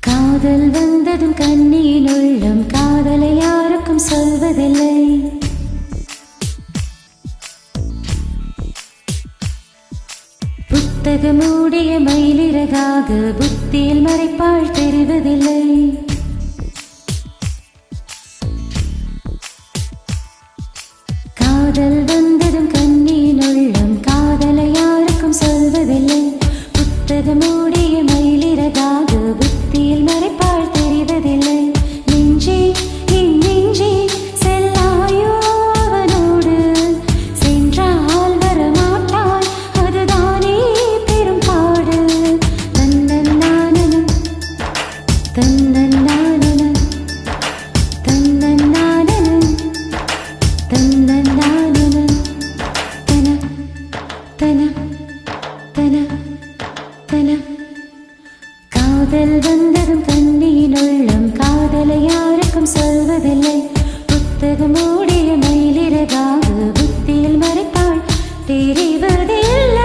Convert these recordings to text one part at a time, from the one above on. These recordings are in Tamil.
காதல் வந்ததும் கண்ணியின் உள்ளம் காதலை யாருக்கும் சொல்வதில்லை. புத்தகம் மூடிய மயிலிறகாக புத்தியில் மறைப்பாள் தெரிவதில்லை. காதல் வந்ததும் கண்ணியின் உள்ளம் காதலை யாருக்கும் சொல்வதில்லை. புத்தகம் மூடிய மயிலிறகாக புத்தியில் மறைப்பாள் தெரிவதில்லை. நெஞ்சே என் நெஞ்சே செல்லாயோ அவனோடு, சென்றால் வரமாட்டாய் அதுதானே பெரும் பாடு. தன்னன்னானன தன்னன்னானன தன்னன்னானன தன்னன்னானன தன தன தன தன. காதல் வந்ததும் கண்ணியின் உள்ளம் காதலை யாருக்கும் சொல்வதில்லை. புத்தகம் மூடிய மயிலிறகாக புத்தியில் மறைப்பாள் தெரிவதில்லை.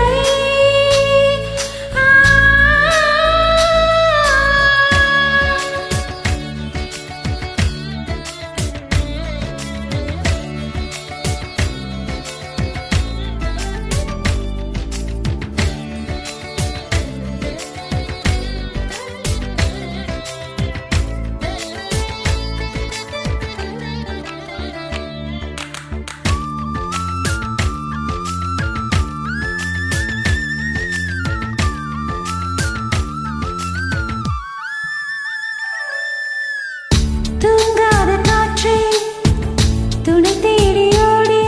தூங்காத காற்றே துணை தேடி ஓடி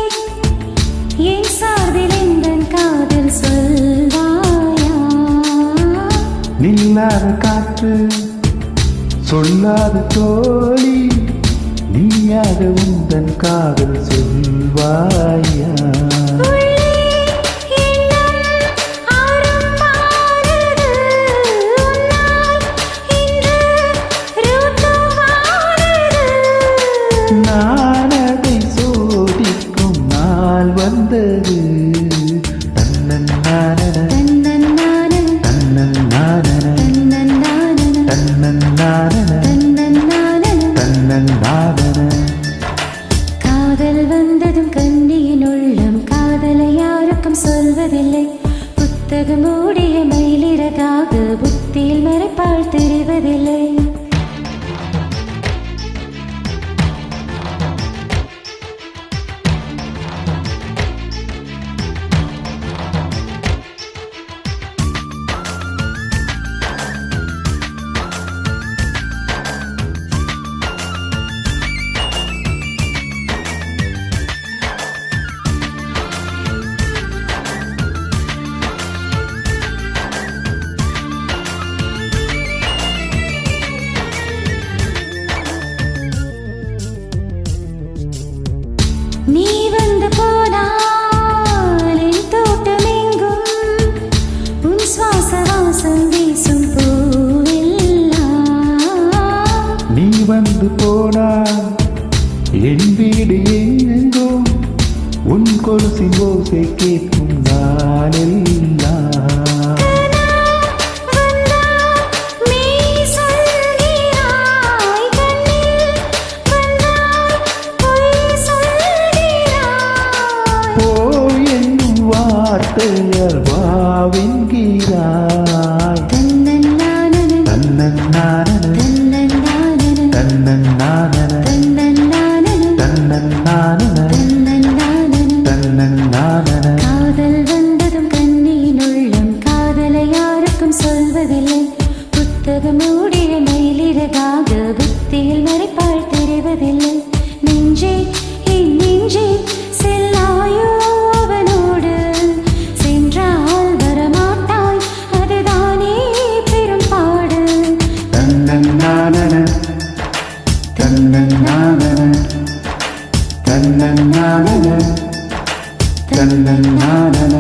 என் சார்பில் எந்தன் காதல் சொல்வாயா. நில்லாத காற்று சொல்லாத தோழி நீயாக உந்தன் காதல் சொல்வாயா. நானதை சோதிக்கும் நாள் வந்தது. தன்னன்னானன தன்னன்னானன தன்னன்னானன தன்னன்னானன. காதல் வந்ததும் கண்ணியின் உள்ளம் காதலை யாருக்கும் சொல்வதில்லை. புத்தகம் மூடிய மயிலிறகாக புத்தியில் மறைப்பாள் தெரிவதில்லை. நீ வந்து போனால் என் தோட்டம் எங்கும் உன் சுவாச வாசம் வீசும் பூவெல்லாம். நீ வந்து போனால் என் வீடு எங்கெங்கும் உன் கொலுசின் ஓசை கேட்கும் நாளெல்லாம். வார்த்தையால் வாவென்கிறாய். தன்னன்னானன தன்னன்னானன தன்னன்னானன தன்னன்னானன தன்னன்னானன தன்னன்னானன தன்னன்னானன. காதல் வந்ததும் கண்ணியின் உள்ளம் காதலை யாருக்கும் சொல்வதில்லை. புத்தகம் மூடிய மயிலிறகாக புத்தியில் மறைப்பாள் தெரிவதில்லை. நெஞ்சே என் நெஞ்சே செல்லாயோ அவனோடு, சென்றால் வரமாட்டாய் அதுதானே தன்னன்னானன தன்னன்னானன தன்னன்னானன